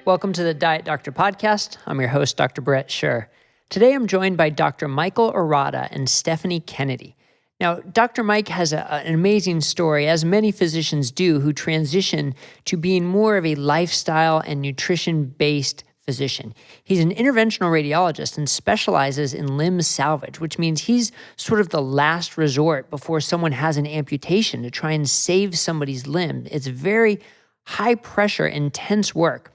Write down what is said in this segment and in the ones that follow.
Welcome to the Diet Doctor podcast. I'm your host, Dr. Brett Scher. Today I'm joined by Dr. Michael Arata and Stephanie Kennedy. Now, Dr. Mike has an amazing story, as many physicians do, who transition to being more of a lifestyle and nutrition-based physician. He's an interventional radiologist and specializes in limb-salvage, which means he's sort of the last resort before someone has an amputation to try and save somebody's limb. It's very high-pressure, intense work.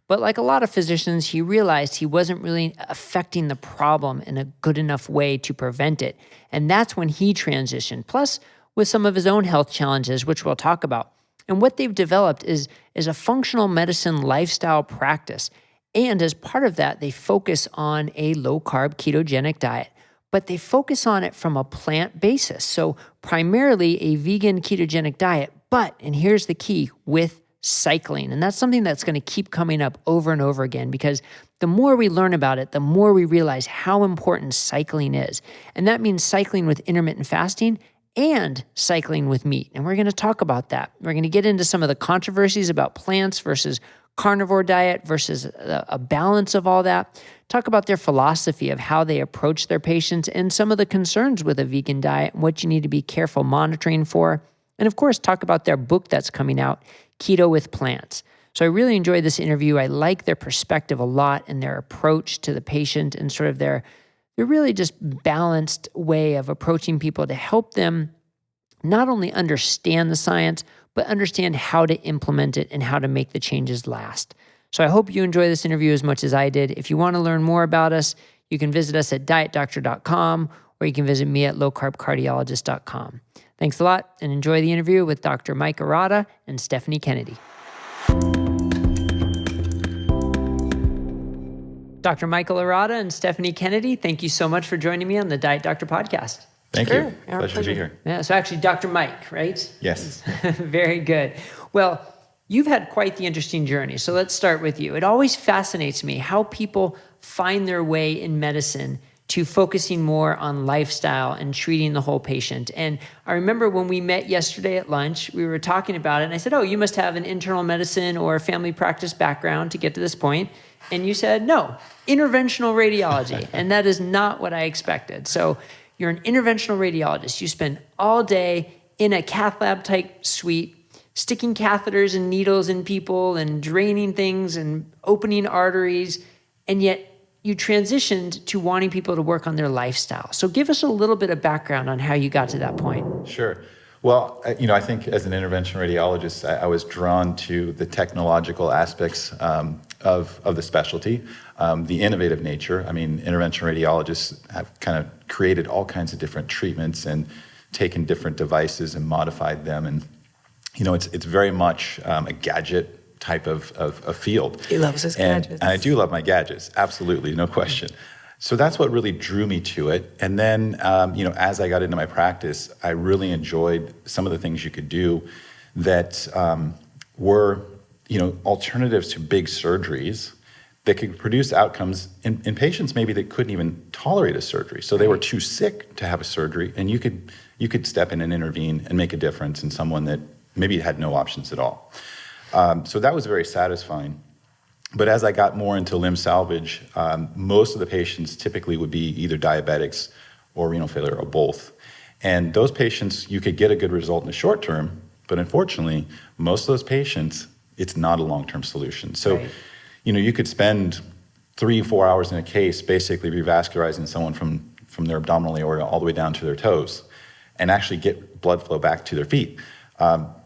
But like a lot of physicians, he realized he wasn't really affecting the problem in a good enough way to prevent it. And that's when he transitioned, plus with some of his own health challenges, which we'll talk about. And what they've developed is a functional medicine lifestyle practice. And as part of that, they focus on a low-carb ketogenic diet, but they focus on it from a plant basis. So primarily a vegan ketogenic diet, but, and here's the key, with cycling. And that's something that's going to keep coming up over and over again, because the more we learn about it, the more we realize how important cycling is. And that means cycling with intermittent fasting and cycling with meat. And we're going to talk about that. We're going to get into some of the controversies about plants versus carnivore diet versus a balance of all that. Talk about their philosophy of how they approach their patients and some of the concerns with a vegan diet and what you need to be careful monitoring for. And of course, talk about their book that's coming out, Keto with Plants. So I really enjoyed this interview. I like their perspective a lot and their approach to the patient and sort of their really just balanced way of approaching people to help them not only understand the science, but understand how to implement it and how to make the changes last. So I hope you enjoy this interview as much as I did. If you want to learn more about us, you can visit us at dietdoctor.com or you can visit me at lowcarbcardiologist.com. Thanks a lot and enjoy the interview with Dr. Mike Arata and Stephanie Kennedy. Dr. Michael Arata and Stephanie Kennedy, thank you so much for joining me on the Diet Doctor podcast. Thank you. Pleasure to be here. Yeah, so actually Dr. Mike, right? Yes. Very good. Well, you've had quite the interesting journey. So let's start with you. It always fascinates me how people find their way in medicine to focusing more on lifestyle and treating the whole patient. And I remember when we met yesterday at lunch, we were talking about it, and I said, oh, you must have an internal medicine or family practice background to get to this point. And you said, no, interventional radiology. And that is not what I expected. So you're an interventional radiologist. You spend all day in a cath lab type suite, sticking catheters and needles in people and draining things and opening arteries, and yet you transitioned to wanting people to work on their lifestyle. So give us a little bit of background on how you got to that point. Sure. Well, I think as an interventional radiologist, I was drawn to the technological aspects of the specialty, the innovative nature. I mean, interventional radiologists have kind of created all kinds of different treatments and taken different devices and modified them. And, it's very much a gadget type of field. He loves his gadgets. And I do love my gadgets, absolutely, no question. So that's what really drew me to it. And then, as I got into my practice, I really enjoyed some of the things you could do that were, alternatives to big surgeries that could produce outcomes in patients maybe that couldn't even tolerate a surgery. So they were too sick to have a surgery, and you could step in and intervene and make a difference in someone that maybe had no options at all. So that was very satisfying. But as I got more into limb salvage, most of the patients typically would be either diabetics or renal failure or both. And those patients, you could get a good result in the short term, but unfortunately, most of those patients, it's not a long-term solution. So, right. You could spend 3-4 hours in a case basically revascularizing someone from their abdominal aorta all the way down to their toes and actually get blood flow back to their feet.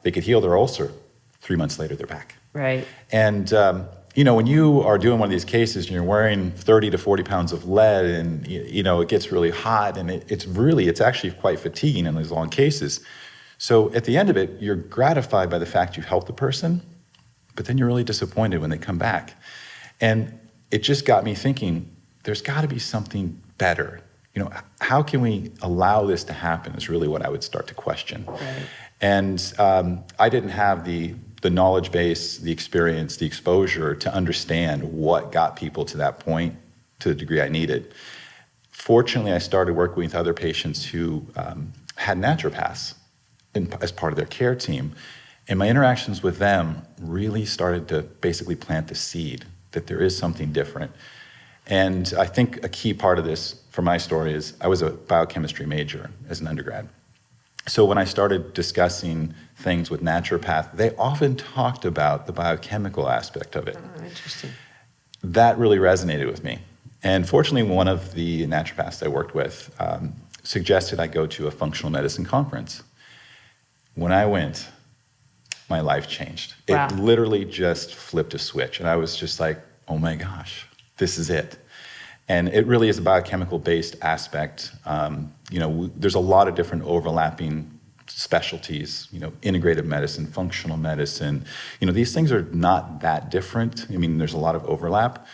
They could heal their ulcer. 3 months later, they're back. Right. And, when you are doing one of these cases and you're wearing 30 to 40 pounds of lead and, it gets really hot and it's actually quite fatiguing in these long cases. So at the end of it, you're gratified by the fact you helped the person, but then you're really disappointed when they come back. And it just got me thinking, there's got to be something better. How can we allow this to happen is really what I would start to question. Right. And I didn't have the knowledge base, the experience, the exposure to understand what got people to that point to the degree I needed. Fortunately, I started working with other patients who had naturopaths as part of their care team. And my interactions with them really started to basically plant the seed that there is something different. And I think a key part of this for my story is I was a biochemistry major as an undergrad. So when I started discussing things with naturopath, they often talked about the biochemical aspect of it. Oh, interesting. That really resonated with me. And fortunately, one of the naturopaths I worked with suggested I go to a functional medicine conference. When I went, my life changed. Wow. It literally just flipped a switch. And I was just like, oh my gosh, this is it. And it really is a biochemical-based aspect. There's a lot of different overlapping specialties, integrative medicine, functional medicine. These things are not that different. I mean, there's a lot of overlap.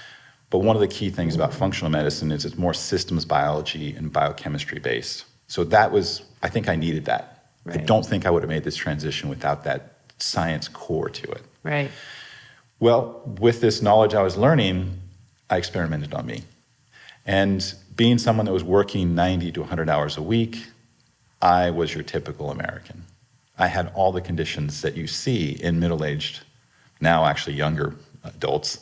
But one of the key things about functional medicine is it's more systems biology and biochemistry based. So I think I needed that. Right. I don't think I would have made this transition without that science core to it. Right. Well, with this knowledge I was learning, I experimented on me. And being someone that was working 90 to 100 hours a week, I was your typical American. I had all the conditions that you see in middle-aged, now actually younger adults.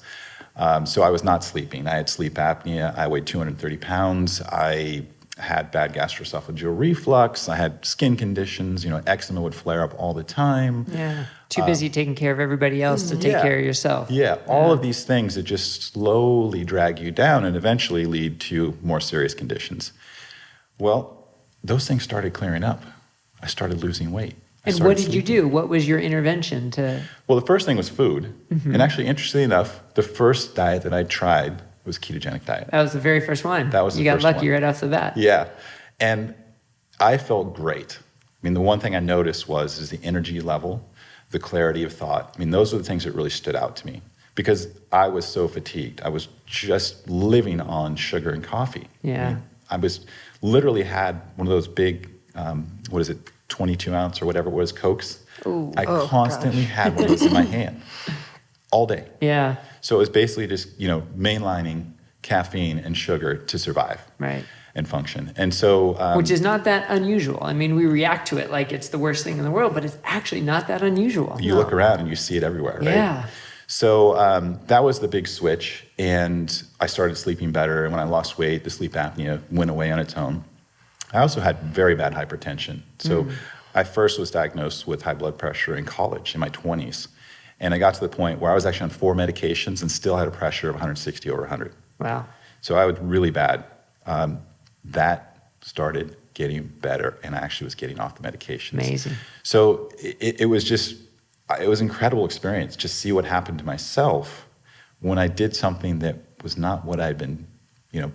So I was not sleeping. I had sleep apnea. I weighed 230 pounds. I had bad gastroesophageal reflux. I had skin conditions. Eczema would flare up all the time. Yeah. Too busy taking care of everybody else to take care of yourself. Yeah. All of these things that just slowly drag you down and eventually lead to more serious conditions. Well, those things started clearing up. I started losing weight. And what did you do? What was your intervention to? Well, the first thing was food. Mm-hmm. And actually, interestingly enough, the first diet that I tried was Ketogenic Diet. That was the very first one. That was the first one. You got lucky right off the bat. Yeah. And I felt great. I mean, the one thing I noticed is the energy level, the clarity of thought. I mean, those were the things that really stood out to me because I was so fatigued. I was just living on sugar and coffee. Yeah. I was literally had one of those big, 22 ounce or whatever it was, Cokes. Ooh. I constantly had one of those in my hand all day. Yeah. So it was basically just, mainlining caffeine and sugar to survive. Right. And function. And so... which is not that unusual. I mean, we react to it like it's the worst thing in the world, but it's actually not that unusual. You look around and you see it everywhere, right? Yeah. So that was the big switch. And I started sleeping better. And when I lost weight, the sleep apnea went away on its own. I also had very bad hypertension. So I first was diagnosed with high blood pressure in college in my 20s. And I got to the point where I was actually on 4 medications and still had a pressure of 160 over 100. Wow. So I was really bad. That started getting better, and I actually was getting off the medications. Amazing. So it was an incredible experience to see what happened to myself when I did something that was not what I'd been,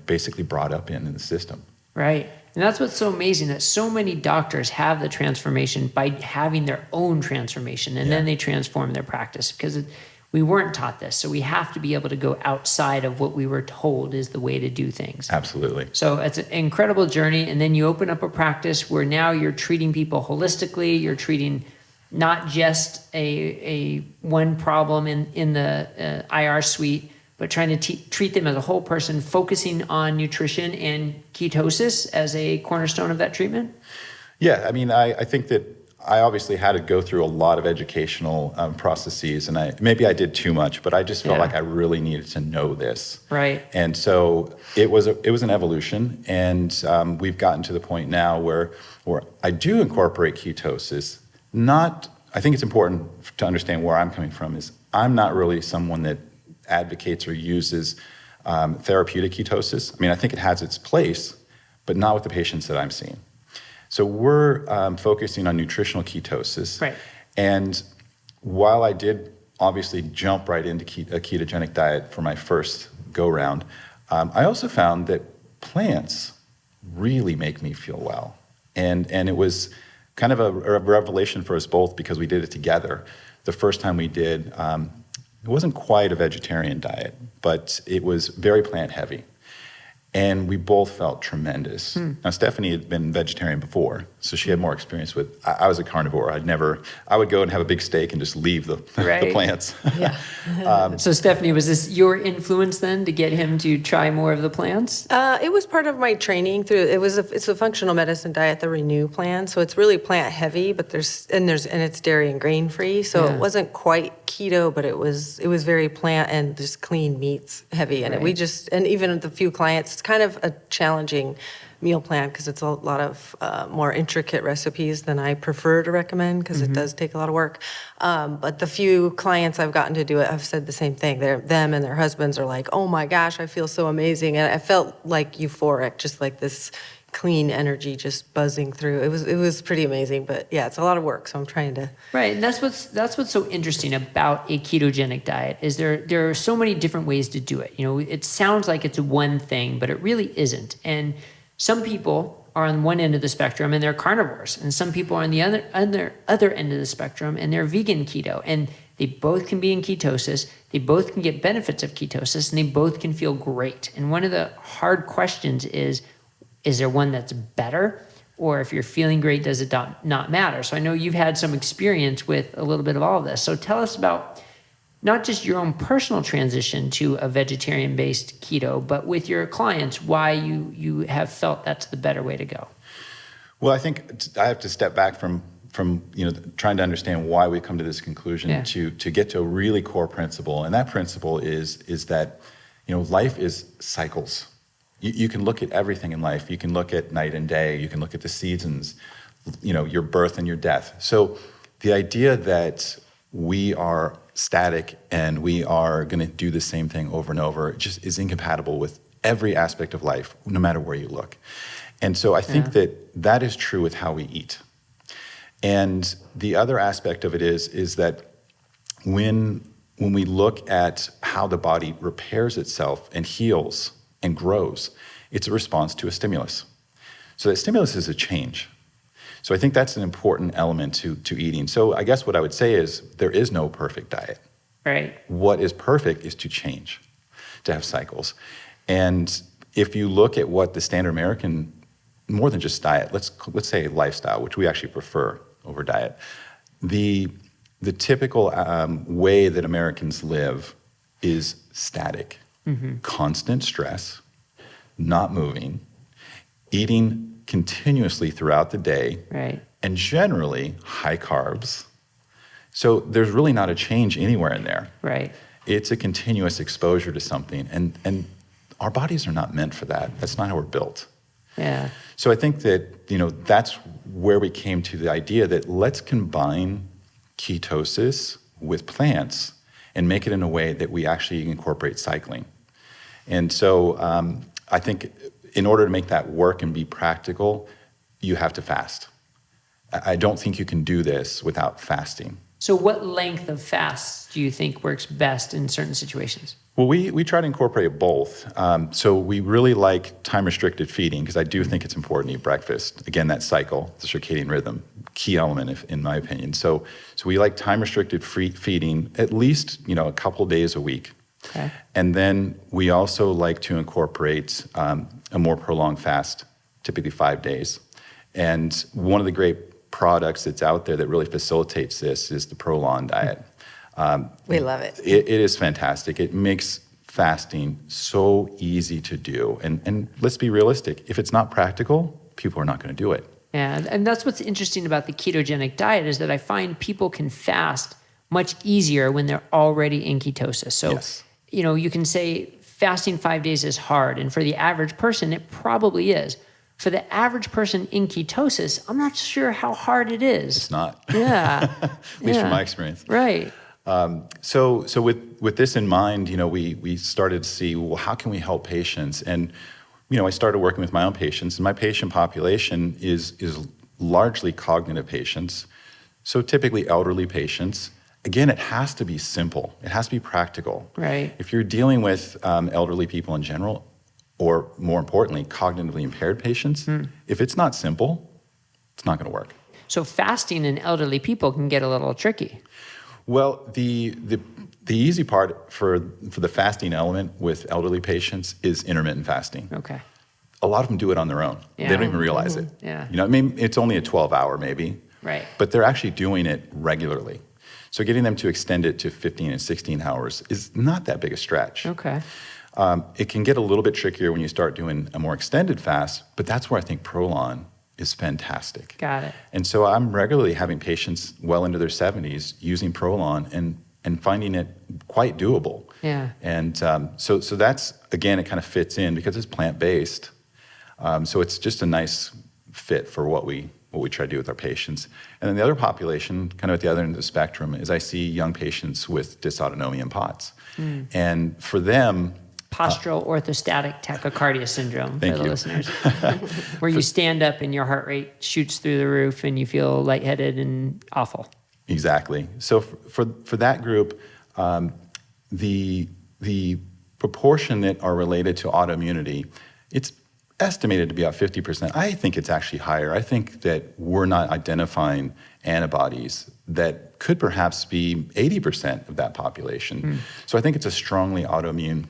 basically brought up in the system. Right. And that's what's so amazing, that so many doctors have the transformation by having their own transformation, and then they transform their practice because we weren't taught this. So we have to be able to go outside of what we were told is the way to do things. Absolutely. So it's an incredible journey. And then you open up a practice where now you're treating people holistically. You're treating not just a one problem in the IR suite, but trying to treat them as a whole person, focusing on nutrition and ketosis as a cornerstone of that treatment? Yeah, I mean, I think that I obviously had to go through a lot of educational processes, and maybe I did too much, but I just felt like I really needed to know this. Right. And so it was an evolution, and we've gotten to the point now where I do incorporate ketosis. I think it's important to understand where I'm coming from is I'm not really someone that advocates or uses therapeutic ketosis. I mean, I think it has its place, but not with the patients that I'm seeing. So we're focusing on nutritional ketosis. Right. And while I did obviously jump right into a ketogenic diet for my first go-round, I also found that plants really make me feel well. And it was kind of a revelation for us both because we did it together. The first time we did, it wasn't quite a vegetarian diet, but it was very plant heavy. And we both felt tremendous. Now, Stephanie had been vegetarian before, so she had more experience with, I was a carnivore. I would go and have a big steak and just leave the plants. Yeah. So Stephanie, was this your influence then to get him to try more of the plants? It was part of my training through, it's a functional medicine diet, the Renew plan. So it's really plant heavy, but and it's dairy and grain free. So it wasn't quite keto, but it was very plant and just clean meats heavy. And and even the few clients, it's kind of a challenging meal plan because it's a lot of more intricate recipes than I prefer to recommend because it does take a lot of work. But the few clients I've gotten to do it have said the same thing. Them and their husbands are like, oh my gosh, I feel so amazing. And I felt like euphoric, just like this clean energy just buzzing through. It was pretty amazing, but yeah, it's a lot of work. So I'm trying to. Right, and that's what's so interesting about a ketogenic diet is there are so many different ways to do it. It sounds like it's one thing, but it really isn't. And some people are on one end of the spectrum and they're carnivores, and some people are on the other end of the spectrum and they're vegan keto. And they both can be in ketosis, they both can get benefits of ketosis, and they both can feel great. And one of the hard questions is there one that's better? Or if you're feeling great, does it not matter? So I know you've had some experience with a little bit of all of this. So tell us about not just your own personal transition to a vegetarian-based keto, but with your clients, why you have felt that's the better way to go. Well, I think I have to step back from trying to understand why we come to this conclusion to get to a really core principle. And that principle is that life is cycles. You can look at everything in life. You can look at night and day. You can look at the seasons, your birth and your death. So the idea that we are static and we are going to do the same thing over and over just is incompatible with every aspect of life, no matter where you look. And so I think that is true with how we eat. And the other aspect of it is that when we look at how the body repairs itself and heals and grows, it's a response to a stimulus. So that stimulus is a change. So I think that's an important element to eating. So I guess what I would say is there is no perfect diet. Right. What is perfect is to change, to have cycles. And if you look at what the standard American, more than just diet, let's say lifestyle, which we actually prefer over diet, the typical way that Americans live is static. Constant stress, not moving, eating continuously throughout the day, and generally high carbs. So there's really not a change anywhere in there. Right. It's a continuous exposure to something, and our bodies are not meant for that. That's not how we're built. Yeah. So I think that that's where we came to the idea that let's combine ketosis with plants and make it in a way that we actually incorporate cycling. And so I think in order to make that work and be practical, you have to fast. I don't think you can do this without fasting. So what length of fast do you think works best in certain situations? Well, we try to incorporate both. So we really like time-restricted feeding because I do think it's important to eat breakfast. Again, that cycle, the circadian rhythm, key element in my opinion. So we like time-restricted feeding at least a couple days a week. Okay. And then we also like to incorporate a more prolonged fast, typically 5 days. And one of the great products that's out there that really facilitates this is the Prolong Diet. We love it. It is fantastic. It makes fasting so easy to do. And let's be realistic. If it's not practical, people are not going to do it. Yeah, and that's what's interesting about the ketogenic diet is that I find people can fast much easier when they're already in ketosis. So, you can say fasting 5 days is hard. And for the average person, it probably is. For the average person in ketosis, I'm not sure how hard it is. It's not. Yeah. At least from my experience. Right. So with this in mind, we started to see, well, how can we help patients? And, I started working with my own patients, and my patient population is largely cognitive patients. So typically elderly patients. Again, it has to be simple. It has to be practical. Right. If you're dealing with elderly people in general, or more importantly, cognitively impaired patients, if it's not simple, it's not going to work. So fasting in elderly people can get a little tricky. Well, the The easy part for the fasting element with elderly patients is intermittent fasting. Okay. A lot of them do it on their own. Yeah. They don't even realize it. Yeah. You know, I mean, it's only a 12-hour maybe. Right. But they're actually doing it regularly. So getting them to extend it to 15 and 16 hours is not that big a stretch. Okay. It can get a little bit trickier when you start doing a more extended fast, but that's where I think Prolong is fantastic. Got it. And so I'm regularly having patients well into their 70s using Prolong and finding it quite doable. Yeah. And so that's, again, it kind of fits in because it's plant-based. So it's just a nice fit for what we try to do with our patients. And then the other population, kind of at the other end of the spectrum, is I see young patients with dysautonomia and POTS. And for them... Postural orthostatic tachycardia syndrome for Thank the you. listeners, where you stand up and your heart rate shoots through the roof and you feel lightheaded and awful. Exactly. So for that group, the proportion that are related to autoimmunity, it's estimated to be about 50%. I think it's actually higher. I think that we're not identifying antibodies that could perhaps be 80% of that population. So I think it's a strongly autoimmune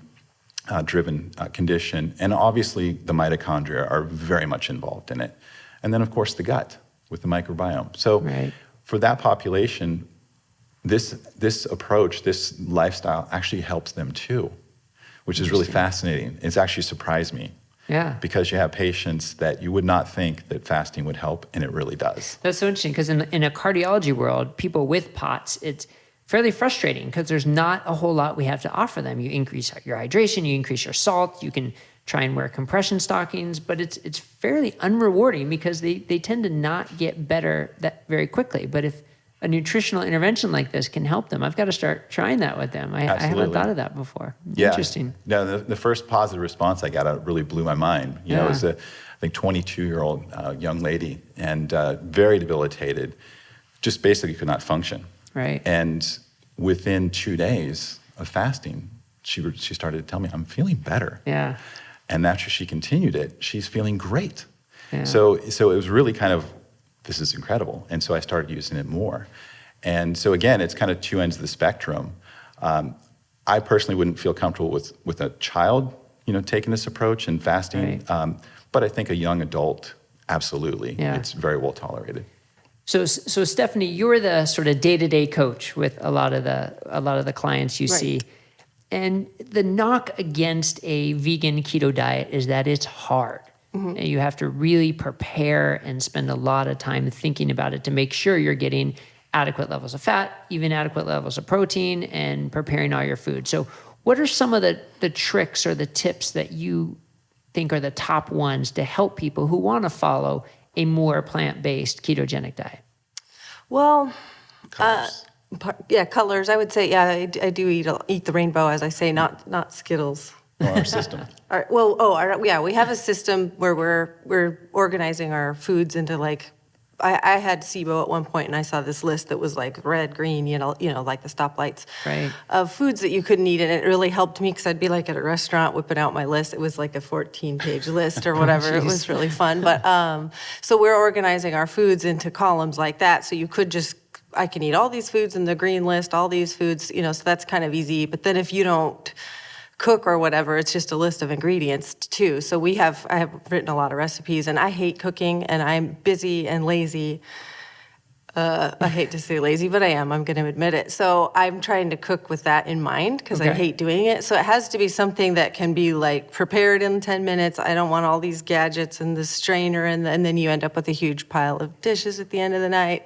driven condition. And obviously the mitochondria are very much involved in it. And then of course the gut with the microbiome. So Right. for that population, this approach, this lifestyle actually helps them too, which is really fascinating. It's actually surprised me. Yeah. Because you have patients that you would not think that fasting would help, and it really does. That's so interesting because in a cardiology world, people with POTS, it's fairly frustrating because there's not a whole lot we have to offer them. You increase your hydration, you increase your salt, you can try and wear compression stockings, but it's fairly unrewarding because they tend to not get better that very quickly. But if a nutritional intervention like this can help them, I've got to start trying that with them. I haven't thought of that before. Yeah. Interesting. No, the first positive response I got really blew my mind. You know, it was I think 22-year-old young lady and very debilitated, just basically could not function. Right. And within 2 days of fasting, she started to tell me, I'm feeling better. Yeah. And after she continued it, she's feeling great. Yeah. So it was really kind of, this is incredible. And so I started using it more. And so again, it's kind of two ends of the spectrum. I personally wouldn't feel comfortable with a child, taking this approach and fasting. Right. But I think a young adult, absolutely. Yeah. It's very well tolerated. So Stephanie, you're the sort of day-to-day coach with a lot of the clients you see. And the knock against a vegan keto diet is that it's hard. And you have to really prepare and spend a lot of time thinking about it to make sure you're getting adequate levels of fat, even adequate levels of protein, and preparing all your food. So what are some of the tricks or the tips that you think are the top ones to help people who want to follow a more plant-based ketogenic diet? Well, Colors. colors. I would say, I do eat the rainbow, as I say, not Skittles. Or our system. We have a system where we're organizing our foods into I had SIBO at one point, and I saw this list that was like red, green, like the stoplights of foods that you couldn't eat, and it really helped me because I'd be like at a restaurant whipping out my list. It was like a 14-page list or whatever. It was really fun. But so we're organizing our foods into columns like that, so you could I can eat all these foods in the green list, all these foods, so that's kind of easy. But then if you don't cook or whatever, it's just a list of ingredients too. So I have written a lot of recipes, and I hate cooking, and I'm busy and lazy. I hate to say lazy, but I am. I'm going to admit it. So I'm trying to cook with that in mind because I hate doing it. So it has to be something that can be prepared in 10 minutes. I don't want all these gadgets and the strainer, and then you end up with a huge pile of dishes at the end of the night.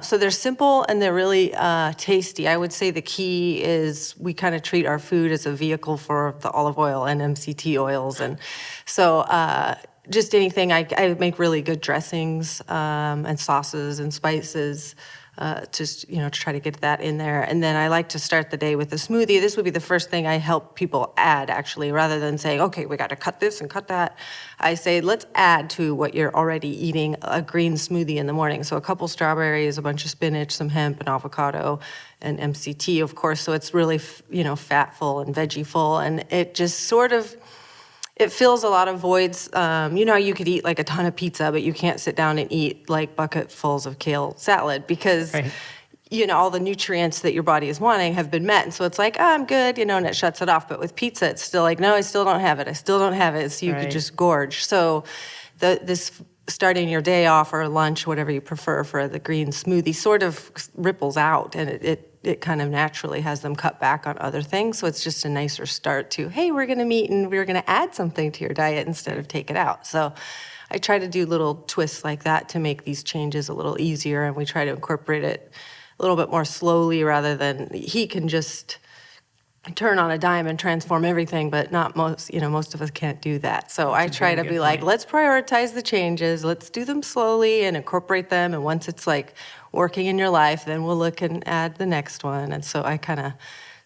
So they're simple and they're really tasty. I would say the key is we kind of treat our food as a vehicle for the olive oil and MCT oils. And so just anything, I make really good dressings and sauces and spices, to try to get that in there. And then I like to start the day with a smoothie. This would be the first thing I help people add, actually, rather than saying, okay, we got to cut this and cut that. I say, let's add to what you're already eating a green smoothie in the morning. So a couple strawberries, a bunch of spinach, some hemp, and avocado, and MCT, of course. So it's really, fat-full and veggie-full. And it just sort of... it fills a lot of voids. You could eat a ton of pizza, but you can't sit down and eat bucketfuls of kale salad because all the nutrients that your body is wanting have been met. And so it's like, oh, I'm good, and it shuts it off. But with pizza, it's still like, no, I still don't have it. I still don't have it. So you could just gorge. So this starting your day off or lunch, whatever you prefer for the green smoothie, sort of ripples out, and it kind of naturally has them cut back on other things. So it's just a nicer start to, hey, we're going to meet and we're going to add something to your diet instead of take it out. So I try to do little twists like that to make these changes a little easier, and we try to incorporate it a little bit more slowly rather than he can just turn on a dime and transform everything, but not most of us can't do that. So I try to be like, let's prioritize the changes, let's do them slowly and incorporate them. And once it's like working in your life, then we'll look and add the next one. And so I kind of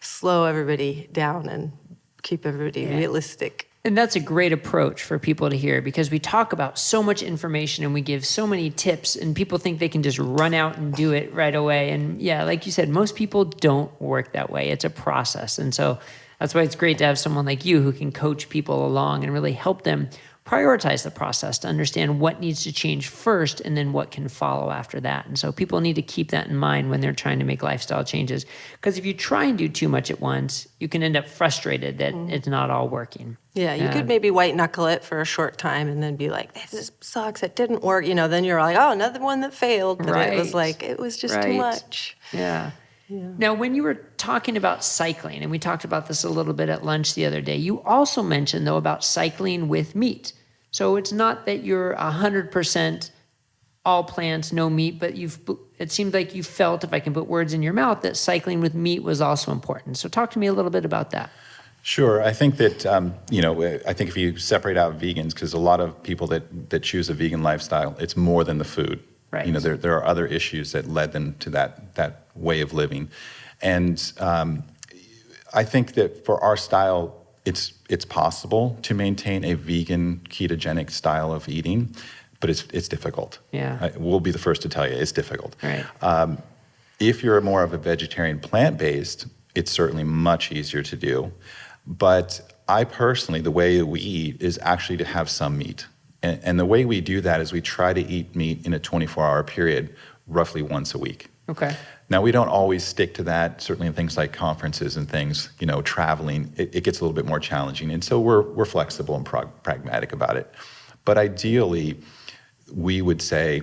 slow everybody down and keep everybody realistic. And that's a great approach for people to hear, because we talk about so much information and we give so many tips, and people think they can just run out and do it right away. And yeah, like you said, most people don't work that way. It's a process. And so that's why it's great to have someone like you who can coach people along and really help them prioritize the process to understand what needs to change first and then what can follow after that. And so people need to keep that in mind when they're trying to make lifestyle changes, because if you try and do too much at once, you can end up frustrated that it's not all working. Yeah, you could maybe white knuckle it for a short time and then be like, this sucks, it didn't work. Then you're like, oh, another one that failed. But it was like, it was just too much. Yeah. Now, when you were talking about cycling, and we talked about this a little bit at lunch the other day, you also mentioned, though, about cycling with meat. So it's not that you're 100% all plants, no meat, but it seemed like you felt, if I can put words in your mouth, that cycling with meat was also important. So talk to me a little bit about that. Sure. I think that, I think if you separate out vegans, because a lot of people that choose a vegan lifestyle, it's more than the food. Right. There are other issues that led them to that way of living. And I think that for our style, it's possible to maintain a vegan ketogenic style of eating, but it's difficult. Yeah. We'll be the first to tell you it's difficult. Right. If you're more of a vegetarian plant-based, it's certainly much easier to do. But I personally, the way we eat is actually to have some meat. And the way we do that is we try to eat meat in a 24-hour period, roughly once a week. Okay. Now, we don't always stick to that, certainly in things like conferences and things, traveling, it gets a little bit more challenging. And so we're flexible and pragmatic about it. But ideally, we would say,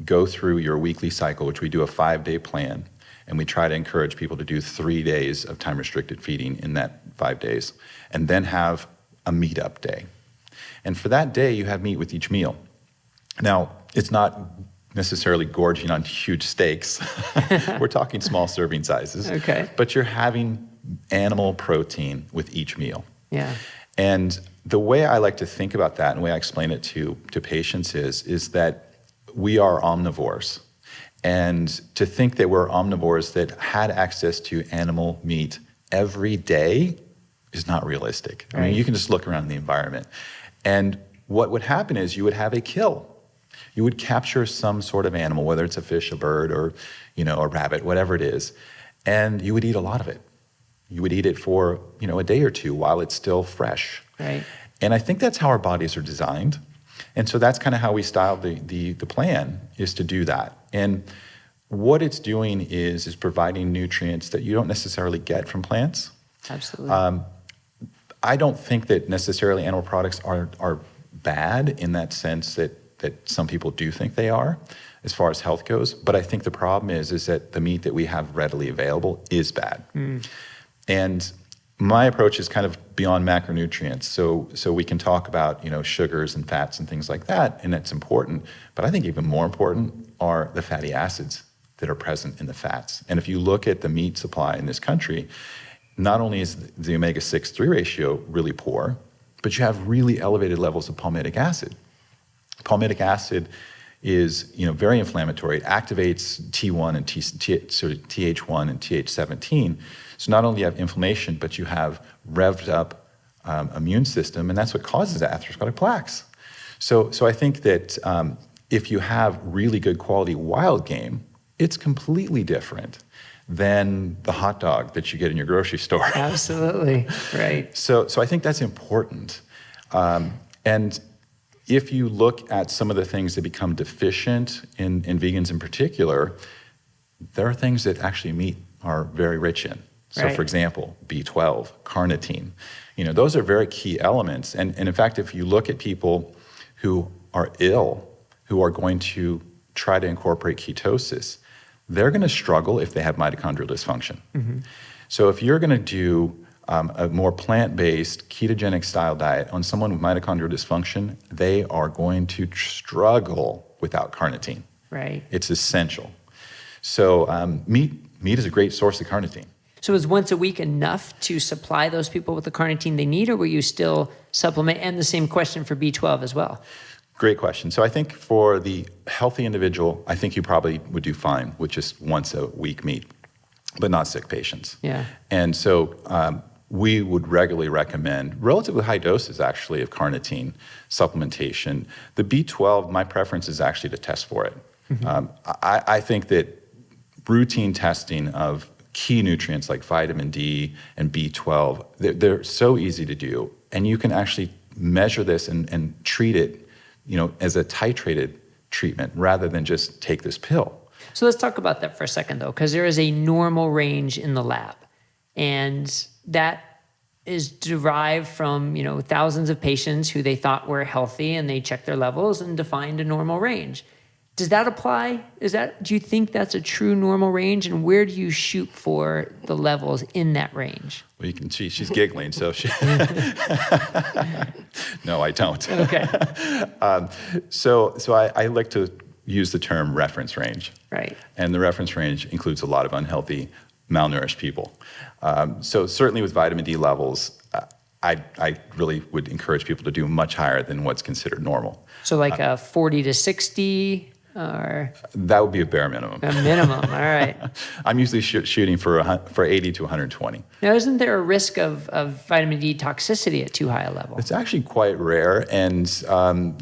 go through your weekly cycle, which we do a 5-day plan, and we try to encourage people to do 3 days of time-restricted feeding in that 5 days, and then have a meet-up day. And for that day, you have meat with each meal. Now, it's not necessarily gorging on huge steaks. We're talking small serving sizes. Okay. But you're having animal protein with each meal. Yeah. And the way I like to think about that, and the way I explain it to patients is that we are omnivores. And to think that we're omnivores that had access to animal meat every day is not realistic. Right. I mean, you can just look around the environment. And what would happen is you would have a kill. You would capture some sort of animal, whether it's a fish, a bird, or a rabbit, whatever it is, and you would eat a lot of it. You would eat it for a day or two while it's still fresh. Right. And I think that's how our bodies are designed. And so that's kind of how we styled the plan, is to do that. And what it's doing is providing nutrients that you don't necessarily get from plants. Absolutely. I don't think that necessarily animal products are bad in that sense that some people do think they are as far as health goes. But I think the problem is that the meat that we have readily available is bad. And my approach is kind of beyond macronutrients. So we can talk about, sugars and fats and things like that, and that's important. But I think even more important are the fatty acids that are present in the fats. And if you look at the meat supply in this country, not only is the omega-6-3 ratio really poor, but you have really elevated levels of palmitic acid. Palmitic acid is, very inflammatory. It activates T1 and TH1 and TH17. So not only do you have inflammation, but you have revved up immune system, and that's what causes atherosclerotic plaques. So I think that if you have really good quality wild game, it's completely different than the hot dog that you get in your grocery store. Absolutely, right. So I think that's important. And if you look at some of the things that become deficient in vegans in particular, there are things that actually meat are very rich in. So Right. for example, B12, carnitine, those are very key elements. And in fact, if you look at people who are ill, who are going to try to incorporate ketosis, they're going to struggle if they have mitochondrial dysfunction. So if you're going to do a more plant-based ketogenic style diet on someone with mitochondrial dysfunction, they are going to struggle without carnitine. Right. It's essential. So meat is a great source of carnitine. So is once a week enough to supply those people with the carnitine they need, or will you still supplement? And the same question for B12 as well. Great question. So I think for the healthy individual, I think you probably would do fine with just once a week meat, but not sick patients. Yeah. And so we would regularly recommend relatively high doses, actually, of carnitine supplementation. The B12, my preference is actually to test for it. I think that routine testing of key nutrients like vitamin D and B12, they're so easy to do. And you can actually measure this and treat it, as a titrated treatment rather than just take this pill. So let's talk about that for a second, though, because there is a normal range in the lab. And that is derived from, thousands of patients who they thought were healthy, and they checked their levels and defined a normal range. Does that apply? Do you think that's a true normal range? And where do you shoot for the levels in that range? Well, you can see she's giggling, so no, I don't. Okay. So I like to use the term reference range. Right. And the reference range includes a lot of unhealthy, malnourished people. So certainly with vitamin D levels, I really would encourage people to do much higher than what's considered normal. So like a 40 to 60 or? That would be a bare minimum. A minimum, all right. I'm usually shooting for 80 to 120. Now, isn't there a risk of vitamin D toxicity at too high a level? It's actually quite rare. And,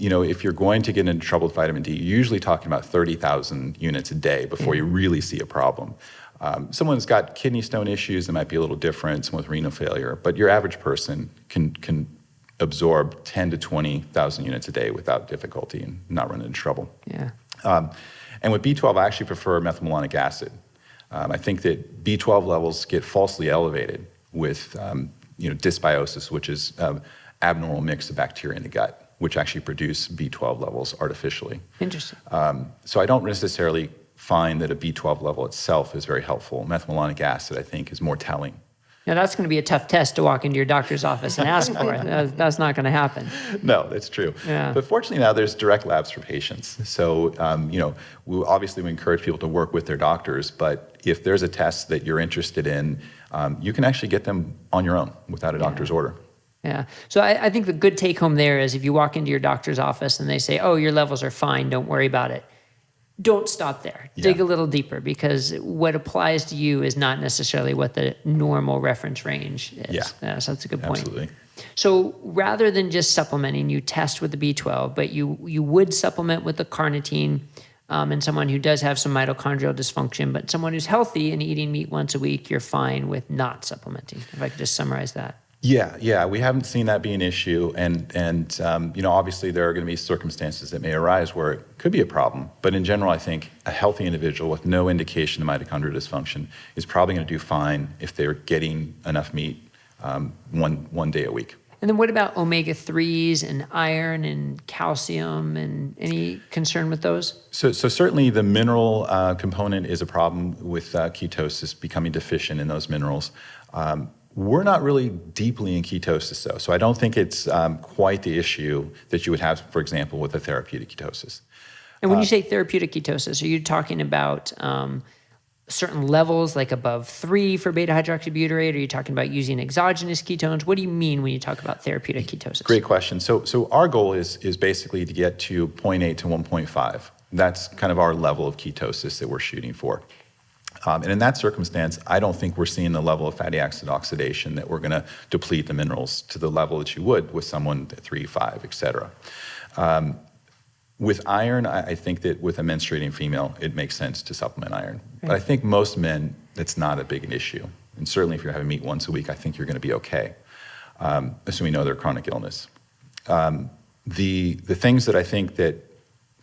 if you're going to get into trouble with vitamin D, you're usually talking about 30,000 units a day before you really see a problem. Someone who's got kidney stone issues, it might be a little different, someone with renal failure, but your average person can absorb 10 to 20,000 units a day without difficulty and not run into trouble. Yeah. And with B12, I actually prefer methylmalonic acid. I think that B12 levels get falsely elevated with dysbiosis, which is abnormal mix of bacteria in the gut, which actually produce B12 levels artificially. Interesting. So I don't necessarily find that a B12 level itself is very helpful. Methylmalonic acid, I think, is more telling. Now, that's going to be a tough test to walk into your doctor's office and ask for. That's not going to happen. No, that's true. Yeah. But fortunately now there's direct labs for patients. So, we encourage people to work with their doctors, but if there's a test that you're interested in, you can actually get them on your own without a doctor's order. Yeah. So I think the good take home there is if you walk into your doctor's office and they say, oh, your levels are fine, don't worry about it. Don't stop there. Yeah. Dig a little deeper, because what applies to you is not necessarily what the normal reference range is. Yeah. So that's a good point. Absolutely. So rather than just supplementing, you test with the B12, but you would supplement with the carnitine in someone who does have some mitochondrial dysfunction, but someone who's healthy and eating meat once a week, you're fine with not supplementing, if I could just summarize that. Yeah, we haven't seen that be an issue, and obviously there are going to be circumstances that may arise where it could be a problem. But in general, I think a healthy individual with no indication of mitochondrial dysfunction is probably going to do fine if they're getting enough meat one day a week. And then what about omega-3s and iron and calcium, and any concern with those? So certainly the mineral component is a problem with ketosis, becoming deficient in those minerals. We're not really deeply in ketosis, though, so I don't think it's quite the issue that you would have, for example, with a therapeutic ketosis. And when you say therapeutic ketosis, are you talking about certain levels, like above 3 for beta-hydroxybutyrate? Are you talking about using exogenous ketones? What do you mean when you talk about therapeutic ketosis? Great question. So our goal is basically to get to 0.8 to 1.5. That's kind of our level of ketosis that we're shooting for. And in that circumstance, I don't think we're seeing the level of fatty acid oxidation that we're going to deplete the minerals to the level that you would with someone at 3, 5, et cetera. With iron, I think that with a menstruating female, it makes sense to supplement iron. Right. But I think most men, that's not a big an issue. And certainly if you're having meat once a week, I think you're going to be okay, assuming no other chronic illness. The things that I think that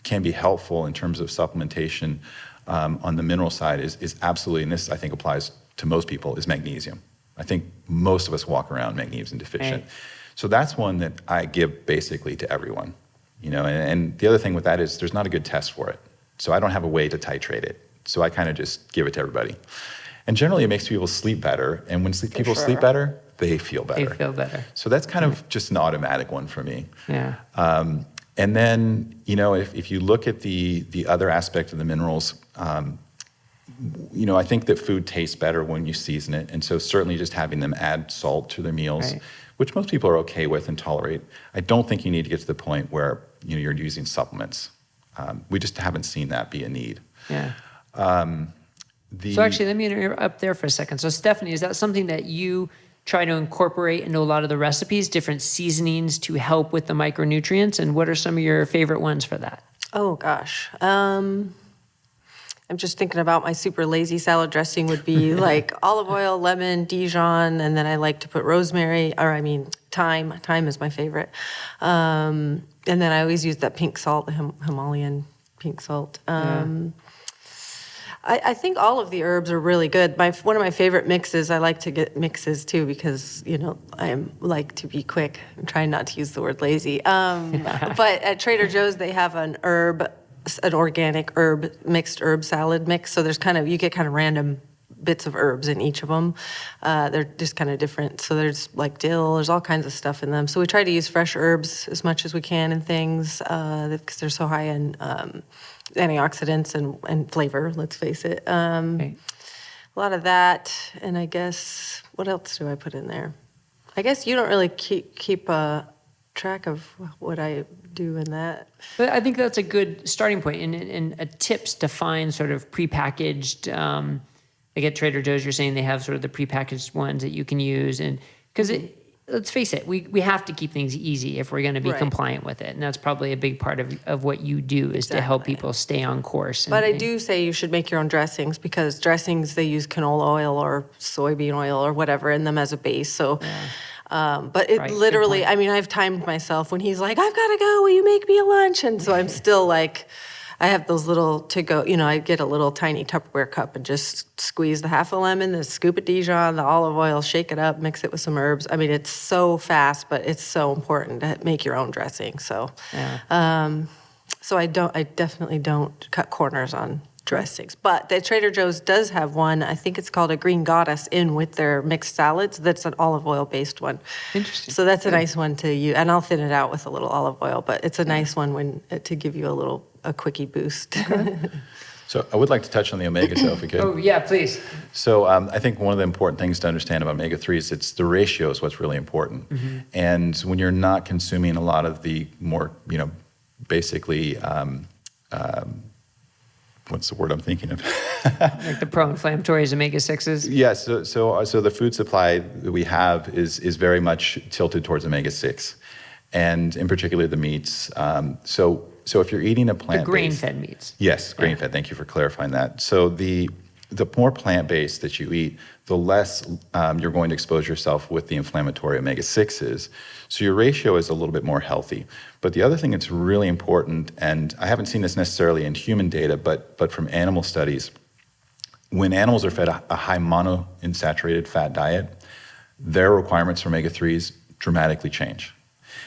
can be helpful in terms of supplementation on the mineral side is absolutely, and this I think applies to most people, is magnesium. I think most of us walk around magnesium deficient. Right. So that's one that I give basically to everyone. And the other thing with that is there's not a good test for it. So I don't have a way to titrate it. So I kind of just give it to everybody. And generally it makes people sleep better. And when people sleep better, they feel better. They feel better. So that's kind of just an automatic one for me. Yeah. And then, if you look at the other aspect of the minerals, I think that food tastes better when you season it. And so certainly just having them add salt to their meals, Right. which most people are okay with and tolerate. I don't think you need to get to the point where, you're using supplements. We just haven't seen that be a need. Yeah. So actually, let me interrupt up there for a second. So Stephanie, is that something that you try to incorporate into a lot of the recipes, different seasonings to help with the micronutrients? And what are some of your favorite ones for that? Oh, gosh. I'm just thinking about my super lazy salad dressing would be like olive oil, lemon, Dijon, and then I like to put rosemary, thyme. Thyme is my favorite. And then I always use that pink salt, the Himalayan pink salt. I think all of the herbs are really good. One of my favorite mixes, I like to get mixes too because, I like to be quick. I'm trying not to use the word lazy. But at Trader Joe's, they have an organic mixed herb salad mix. So there's you get kind of random bits of herbs in each of them. They're just kind of different. So there's like dill, there's all kinds of stuff in them. So we try to use fresh herbs as much as we can in things because they're so high in antioxidants and flavor, let's face it. Right. A lot of that. And I guess, what else do I put in there? I guess you don't really keep track of what I do in that. But I think that's a good starting point and tips to find sort of prepackaged, like at Trader Joe's, you're saying they have sort of the prepackaged ones that you can use. And because let's face it, we have to keep things easy if we're going to be compliant with it. And that's probably a big part of what you do is to help people stay on course. But I do say you should make your own dressings because dressings, they use canola oil or soybean oil or whatever in them as a base. So, but it literally, I've timed myself when he's like, I've got to go, will you make me a lunch? And so I'm still like, I have those little to-go, I get a little tiny Tupperware cup and just squeeze the half a lemon, the scoop of Dijon, the olive oil, shake it up, mix it with some herbs. It's so fast, but it's so important to make your own dressing. So, so I definitely don't cut corners on dressings. But the Trader Joe's does have one, I think it's called a Green Goddess in with their mixed salads. That's an olive oil based one. Interesting. So that's a nice one to use. And I'll thin it out with a little olive oil, but it's a nice one to give you a quickie boost. Okay. So I would like to touch on the omegas though, if we could. Oh, yeah, please. So I think one of the important things to understand about omega-3s, it's the ratio is what's really important. Mm-hmm. And when you're not consuming a lot of the more, basically, what's the word I'm thinking of? Like the pro-inflammatories, omega-6s? Yes. So the food supply that we have is very much tilted towards omega-6, and in particular the meats. So if you're eating a plant-based... The grain-fed meats. Yes, grain-fed. Thank you for clarifying that. So the more plant-based that you eat, the less you're going to expose yourself with the inflammatory omega-6s. So your ratio is a little bit more healthy. But the other thing that's really important, and I haven't seen this necessarily in human data, but from animal studies, when animals are fed a high monounsaturated fat diet, their requirements for omega-3s dramatically change.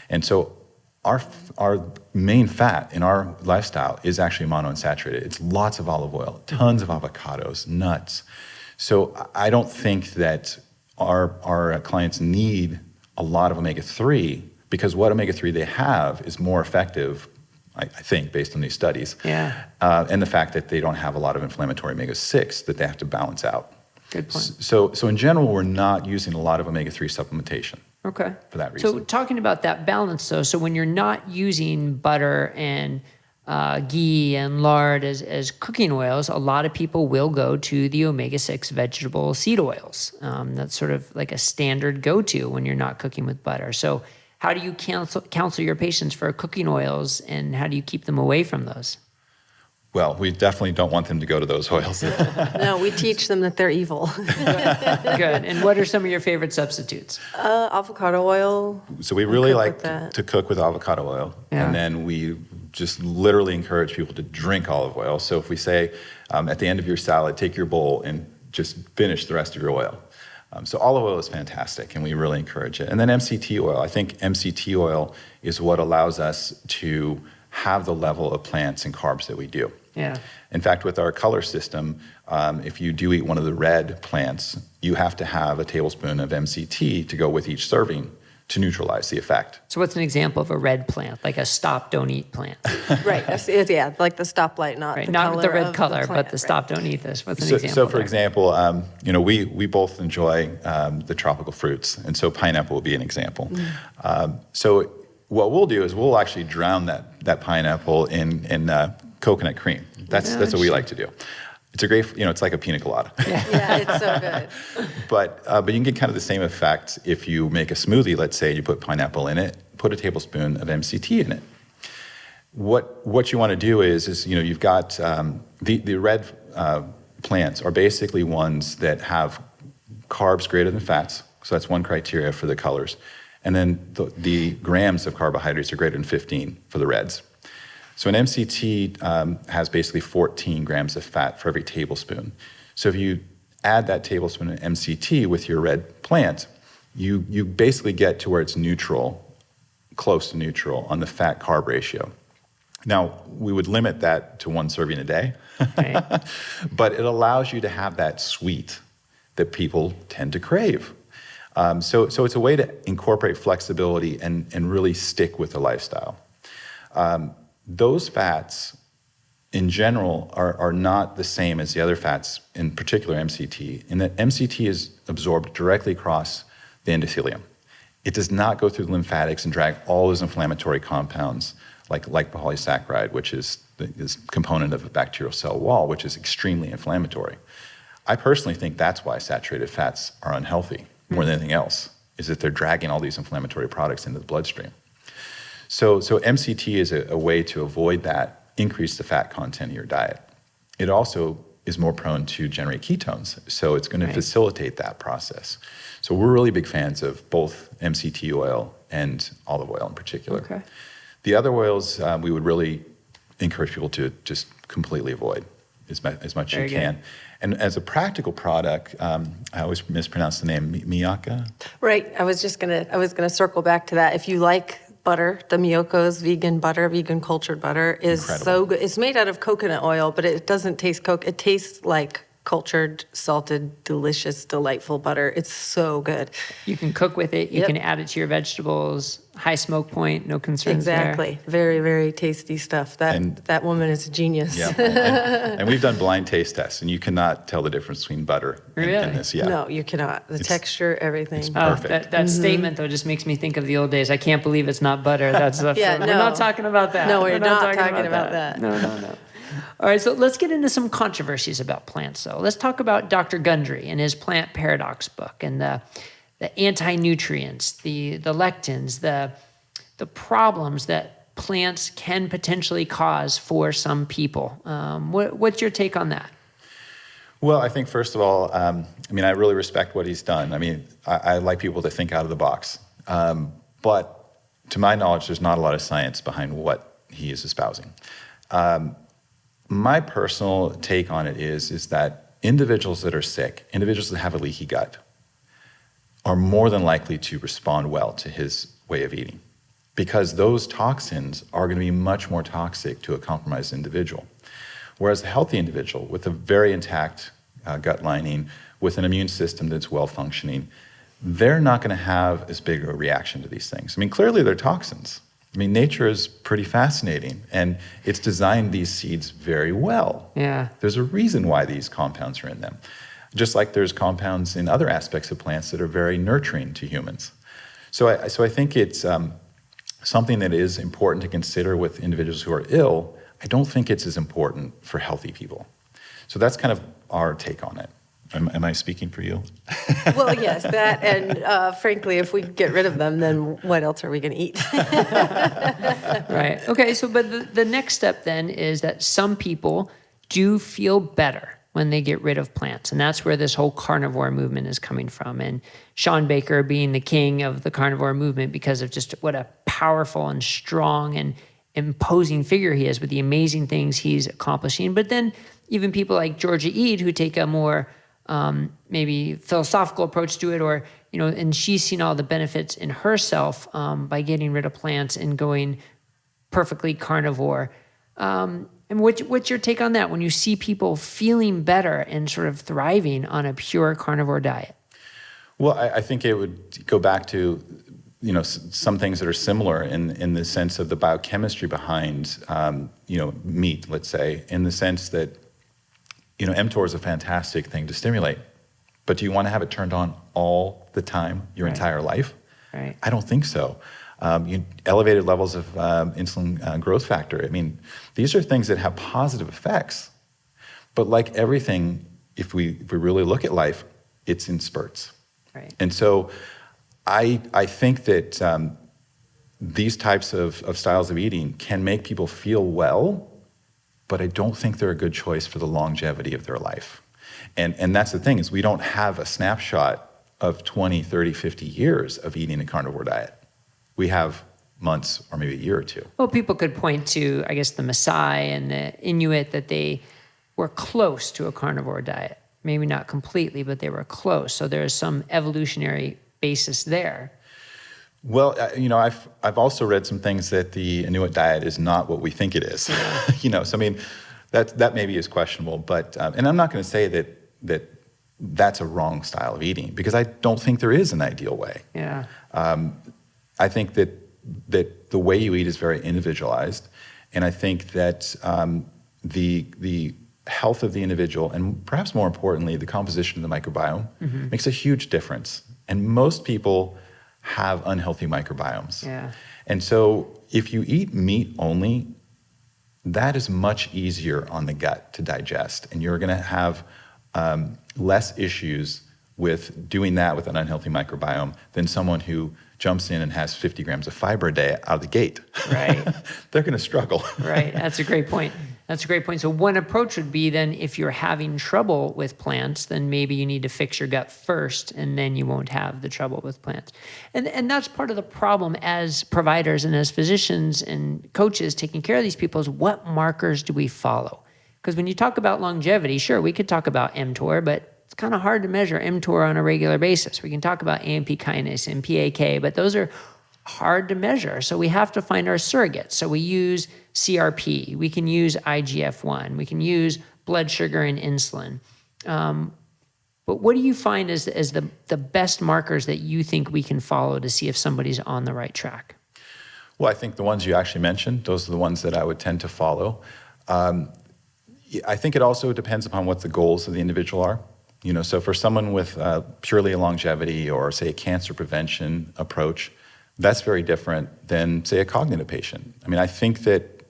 And so our main fat in our lifestyle is actually monounsaturated. It's lots of olive oil, tons of avocados, nuts. So I don't think that our clients need a lot of omega-3 because what omega-3 they have is more effective, I think, based on these studies. Yeah. And the fact that they don't have a lot of inflammatory omega-6 that they have to balance out. Good point. So in general, we're not using a lot of omega-3 supplementation. Okay. For that reason. So talking about that balance though, so when you're not using butter and ghee and lard as cooking oils, a lot of people will go to the omega-6 vegetable seed oils. That's sort of like a standard go-to when you're not cooking with butter. So how do you counsel your patients for cooking oils and how do you keep them away from those? Well, we definitely don't want them to go to those oils. No, we teach them that they're evil. Good. And what are some of your favorite substitutes? Avocado oil. So we really like to cook with avocado oil. Yeah. And then we just literally encourage people to drink olive oil. So if we say at the end of your salad, take your bowl and just finish the rest of your oil. So olive oil is fantastic, and we really encourage it. And then MCT oil. I think MCT oil is what allows us to have the level of plants and carbs that we do. Yeah. In fact, with our color system, if you do eat one of the red plants, you have to have a tablespoon of MCT to go with each serving to neutralize the effect. So what's an example of a red plant, like a stop, don't eat plant? Right. Yeah, like the stoplight, not Right. the Not color the red of color, the but plant, the stop, don't eat this. What's an example? So for there? example, we both enjoy the tropical fruits, and so pineapple would be an example. So what we'll do is we'll actually drown that pineapple in coconut cream. That's what we like to do. It's a great, it's like a pina colada. Yeah, it's so good. But you can get kind of the same effect if you make a smoothie. Let's say you put pineapple in it, put a tablespoon of MCT in it. What you want to do is you've got the red plants are basically ones that have carbs greater than fats. So that's one criteria for the colors. And then the grams of carbohydrates are greater than 15 for the reds. So an MCT has basically 14 grams of fat for every tablespoon. So if you add that tablespoon of MCT with your red plant, you basically get to where it's neutral, close to neutral on the fat-carb ratio. Now, we would limit that to one serving a day, Right. but it allows you to have that sweet that people tend to crave. So it's a way to incorporate flexibility and really stick with the lifestyle. Those fats, in general, are not the same as the other fats, in particular MCT, in that MCT is absorbed directly across the endothelium. It does not go through the lymphatics and drag all those inflammatory compounds like polysaccharide, which is this component of a bacterial cell wall, which is extremely inflammatory. I personally think that's why saturated fats are unhealthy more than anything else, is that they're dragging all these inflammatory products into the bloodstream. So MCT is a way to avoid that, increase the fat content in your diet. It also is more prone to generate ketones, so it's going to facilitate that process. So we're really big fans of both MCT oil and olive oil in particular. Okay. The other oils we would really encourage people to just completely avoid as much as you can. And as a practical product, I always mispronounce the name, Miyaka? Right. I was gonna circle back to that. If you like butter, the Miyoko's vegan butter, vegan cultured butter is Incredible. so good. It's made out of coconut oil, but it doesn't taste it tastes like cultured, salted, delicious, delightful butter. It's so good. You can cook with it. You Yep. can add it to your vegetables. High smoke point, no concerns there. Exactly. Very, very tasty stuff. That woman is a genius. Yeah, and we've done blind taste tests, and you cannot tell the difference between butter Really? and this. Yeah. No, you cannot. The texture, everything. it's Oh, Perfect. that statement, though, just makes me think of the old days. I can't believe it's not butter. Yeah, We're no. not talking about that. No, we're not talking about that. No. All right, so let's get into some controversies about plants, though. Let's talk about Dr. Gundry and his Plant Paradox book and the anti-nutrients, the lectins, the problems that plants can potentially cause for some people. What's your take on that? Well, I think first of all, I really respect what he's done. I like people to think out of the box. But to my knowledge, there's not a lot of science behind what he is espousing. My personal take on it is that individuals that are sick, individuals that have a leaky gut, are more than likely to respond well to his way of eating, because those toxins are going to be much more toxic to a compromised individual. Whereas a healthy individual with a very intact gut lining, with an immune system that's well functioning, they're not going to have as big a reaction to these things. Clearly they're toxins. Nature is pretty fascinating, and it's designed these seeds very well. Yeah. There's a reason why these compounds are in them. Just like there's compounds in other aspects of plants that are very nurturing to humans. So I think it's something that is important to consider with individuals who are ill. I don't think it's as important for healthy people. So that's kind of our take on it. Am I speaking for you? Well, yes, that, and frankly, if we get rid of them, then what else are we going to eat? Right. Okay, but the next step then is that some people do feel better when they get rid of plants. And that's where this whole carnivore movement is coming from. And Sean Baker being the king of the carnivore movement because of just what a powerful and strong and imposing figure he is with the amazing things he's accomplishing. But then even people like Georgia Ede, who take a more maybe philosophical approach to it, or, and she's seen all the benefits in herself by getting rid of plants and going perfectly carnivore. And what's your take on that when you see people feeling better and sort of thriving on a pure carnivore diet? Well, I think it would go back to, some things that are similar in the sense of the biochemistry behind, meat, let's say, in the sense that, mTOR is a fantastic thing to stimulate, but do you want to have it turned on all the time, your entire life? Right. I don't think so. Elevated levels of insulin growth factor. I mean, these are things that have positive effects, but like everything, if we really look at life, it's in spurts. Right. And so I think that these types of styles of eating can make people feel well, but I don't think they're a good choice for the longevity of their life. And that's the thing, is we don't have a snapshot of 20, 30, 50 years of eating a carnivore diet. We have months or maybe a year or two. Well, people could point to, I guess, the Maasai and the Inuit, that they were close to a carnivore diet. Maybe not completely, but they were close. So there's some evolutionary basis there. Well, I've also read some things that the Inuit diet is not what we think it is. Yeah. So I mean, that maybe is questionable, but and I'm not going to say that that's a wrong style of eating, because I don't think there is an ideal way. Yeah. I think that the way you eat is very individualized, and I think that the health of the individual, and perhaps more importantly, the composition of the microbiome, makes a huge difference. And most people have unhealthy microbiomes. Yeah. And so if you eat meat only, that is much easier on the gut to digest, and you're going to have less issues with doing that with an unhealthy microbiome than someone who jumps in and has 50 grams of fiber a day out of the gate. Right. They're going to struggle. Right. That's a great point. So one approach would be, then, if you're having trouble with plants, then maybe you need to fix your gut first, and then you won't have the trouble with plants. And that's part of the problem as providers and as physicians and coaches taking care of these people, is what markers do we follow? Because when you talk about longevity, sure, we could talk about mTOR, but it's kind of hard to measure mTOR on a regular basis. We can talk about AMP kinase and PAK, but those are hard to measure. So we have to find our surrogates. So we use CRP, we can use IGF-1, we can use blood sugar and insulin. But what do you find as the best markers that you think we can follow to see if somebody's on the right track? Well, I think the ones you actually mentioned, those are the ones that I would tend to follow. I think it also depends upon what the goals of the individual are. So for someone with purely a longevity or, say, a cancer prevention approach, that's very different than, say, a cognitive patient. I mean, I think that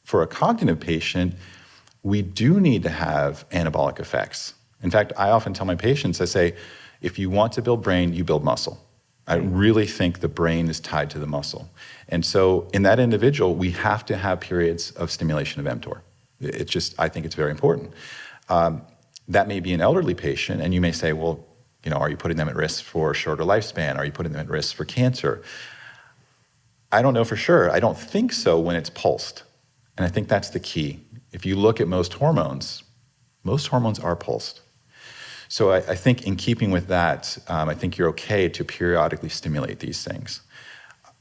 for a cognitive patient, we do need to have anabolic effects. In fact, I often tell my patients, I say, if you want to build brain, you build muscle. I really think the brain is tied to the muscle. And so in that individual, we have to have periods of stimulation of mTOR. I think it's very important. That may be an elderly patient, and you may say, well, are you putting them at risk for shorter lifespan? Are you putting them at risk for cancer? I don't know for sure. I don't think so when it's pulsed. And I think that's the key. If you look at most hormones are pulsed. So I think in keeping with that, I think you're okay to periodically stimulate these things.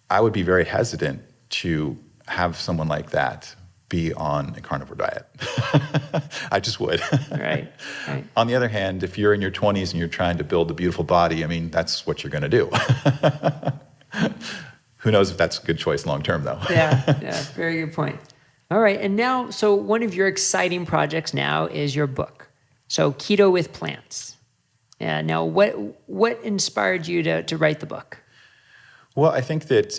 I would be very hesitant to have someone like that be on a carnivore diet. I just would. Right. On the other hand, if you're in your 20s and you're trying to build a beautiful body, I mean, that's what you're going to do. Who knows if that's a good choice long term, though. Yeah, very good point. All right, and now, so one of your exciting projects now is your book. So Keto with Plants. Yeah. Now, what inspired you to write the book? Well, I think that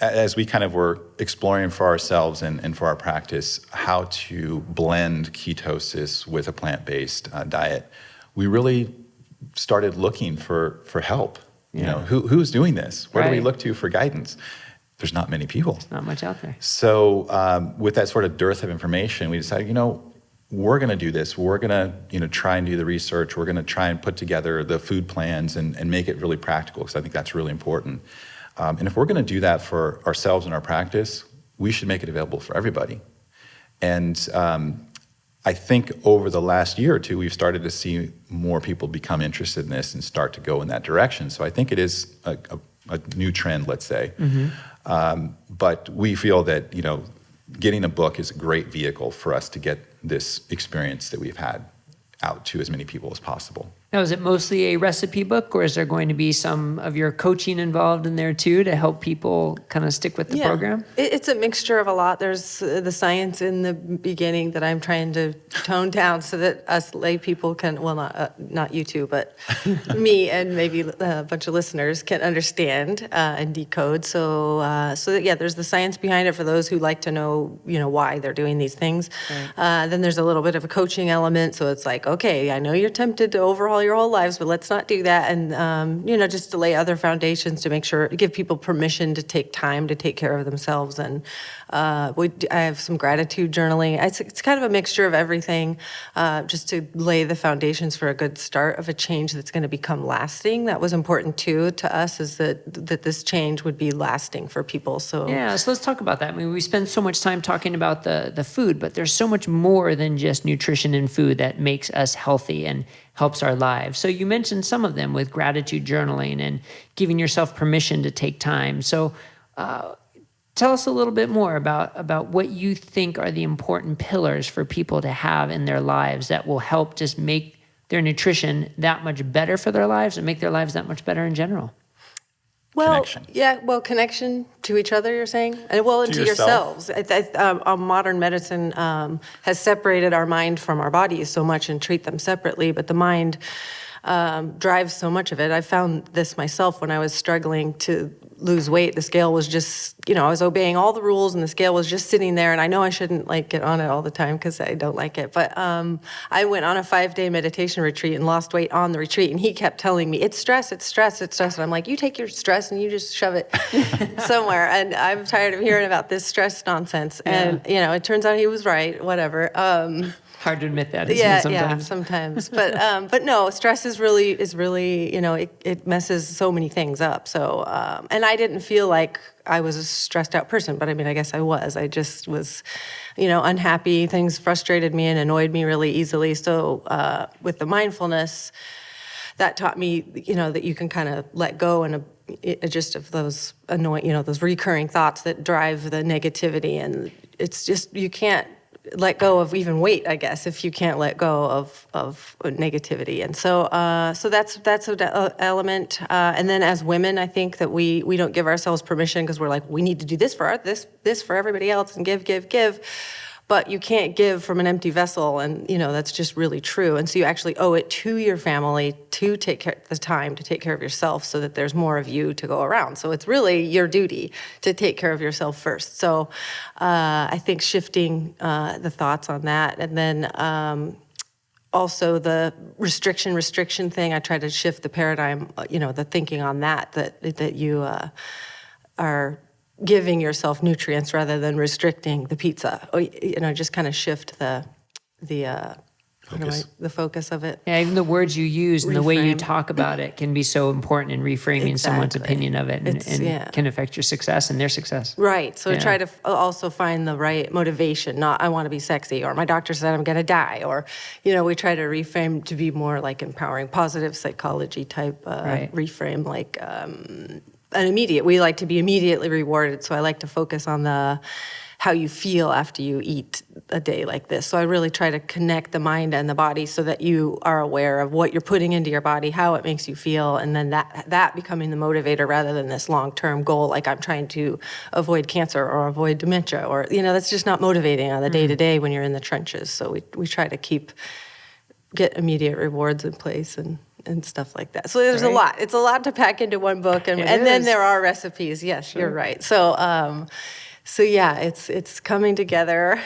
as we kind of were exploring for ourselves and for our practice how to blend ketosis with a plant-based diet, we really started looking for help. Yeah. Who's doing this? Where do we Right. look to for guidance? There's not many people. Not much out there. So with that sort of dearth of information, we decided, we're going to do this. We're going to, try and do the research. We're going to try and put together the food plans and make it really practical, because I think that's really important. And if we're going to do that for ourselves and our practice, we should make it available for everybody. And I think over the last year or two, we've started to see more people become interested in this and start to go in that direction. So I think it is a new trend, let's say. But we feel that, getting a book is a great vehicle for us to get this experience that we've had out to as many people as possible. Now, is it mostly a recipe book, or is there going to be some of your coaching involved in there too to help people kind of stick with the program? It's a mixture of a lot. There's the science in the beginning that I'm trying to tone down so that us lay people can, well, not you two, but me and maybe a bunch of listeners can understand and decode. So that, there's the science behind it for those who like to know, why they're doing these things. Right. Then there's a little bit of a coaching element. So it's like, okay, I know you're tempted to overhaul your whole lives, but let's not do that. And, just to lay other foundations to make sure, give people permission to take time to take care of themselves. And I have some gratitude journaling. It's kind of a mixture of everything, just to lay the foundations for a good start of a change that's going to become lasting. That was important too to us, is that this change would be lasting for people. So let's talk about that. I mean, we spend so much time talking about the food, but there's so much more than just nutrition and food that makes us healthy and helps our lives. So you mentioned some of them with gratitude journaling and giving yourself permission to take time. So tell us a little bit more about what you think are the important pillars for people to have in their lives that will help just make their nutrition that much better for their lives and make their lives that much better in general. Well, connection. Connection to each other, you're saying? And to yourselves. Modern medicine has separated our mind from our bodies so much and treat them separately, but the mind drives so much of it. I found this myself when I was struggling to lose weight. The scale was just, I was obeying all the rules and the scale was just sitting there. And I know I shouldn't get on it all the time because I don't like it. But I went on a 5-day meditation retreat and lost weight on the retreat. And he kept telling me, it's stress, it's stress, it's stress. And I'm like, you take your stress and you just shove it somewhere. And I'm tired of hearing about this stress nonsense. Yeah. And, it turns out he was right, whatever. Hard to admit that, isn't it, sometimes? Yeah, sometimes. But no, stress is really, it messes so many things up. So, and I didn't feel like I was a stressed out person, but I guess I was. I just was, unhappy. Things frustrated me and annoyed me really easily. So with the mindfulness, that taught me, that you can kind of let go and just of those annoying, those recurring thoughts that drive the negativity. And it's just, you can't let go of even weight, I guess, if you can't let go of negativity. And so that's an element. And then as women, I think that we don't give ourselves permission because we're like, we need to do this for this for everybody else and give. But you can't give from an empty vessel, and that's just really true. And so you actually owe it to your family to take the time to take care of yourself, so that there's more of you to go around. So it's really your duty to take care of yourself first. So I think shifting the thoughts on that, and then also the restriction thing. I try to shift the paradigm, the thinking on that you are giving yourself nutrients rather than restricting the pizza. Just kind of shift the focus of it. Yeah, even the words you use and the way you talk about it can be so important in reframing someone's opinion of it and can affect your success and their success. Right. So try to also find the right motivation, not I want to be sexy, or my doctor said I'm going to die, or, we try to reframe to be more like empowering, positive psychology type reframe, like we like to be immediately rewarded. So I like to focus on how you feel after you eat a day like this. So I really try to connect the mind and the body so that you are aware of what you're putting into your body, how it makes you feel, and then that becoming the motivator rather than this long-term goal, like I'm trying to avoid cancer or avoid dementia, or, that's just not motivating on the day-to-day when you're in the trenches. So we try to get immediate rewards in place and stuff like that. So there's a lot. It's a lot to pack into one book, and then there are recipes. Yes, You're right. So it's coming together.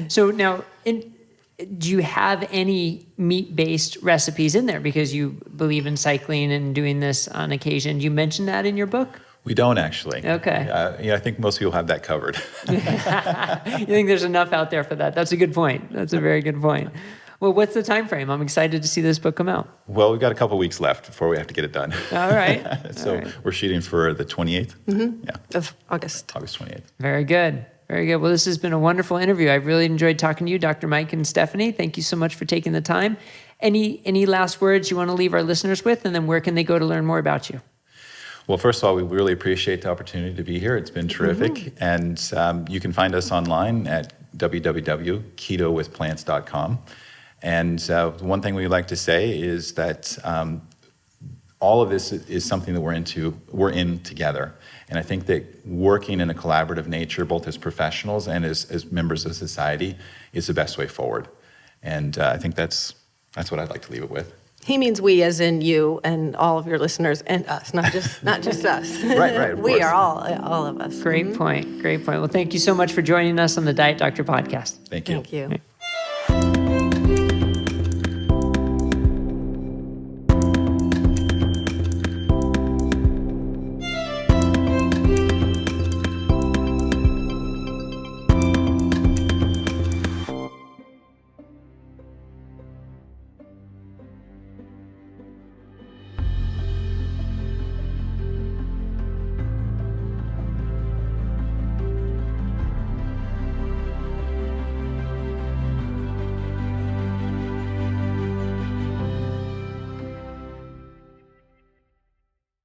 So now, do you have any meat-based recipes in there because you believe in cycling and doing this on occasion? Do you mention that in your book? We don't actually. Okay. I think most people have that covered. You think there's enough out there for that? That's a good point. That's a very good point. Well, what's the time frame? I'm excited to see this book come out. Well, we've got a couple weeks left before we have to get it done. All right. We're shooting for the 28th. Mm-hmm. Yeah. Of August. August 28th. Very good. Very good. Well, this has been a wonderful interview. I've really enjoyed talking to you, Dr. Mike and Stephanie. Thank you so much for taking the time. Any last words you want to leave our listeners with, and then where can they go to learn more about you? Well, first of all, we really appreciate the opportunity to be here. It's been terrific. And you can find us online at www.ketowithplants.com. And one thing we like to say is that all of this is something that we're in together. And I think that working in a collaborative nature, both as professionals and as members of society, is the best way forward. And I think that's what I'd like to leave it with. He means we, as in you and all of your listeners, and us, not just us. Right. We are all of us. Great point. Well, thank you so much for joining us on the Diet Doctor podcast. Thank you. Thank you.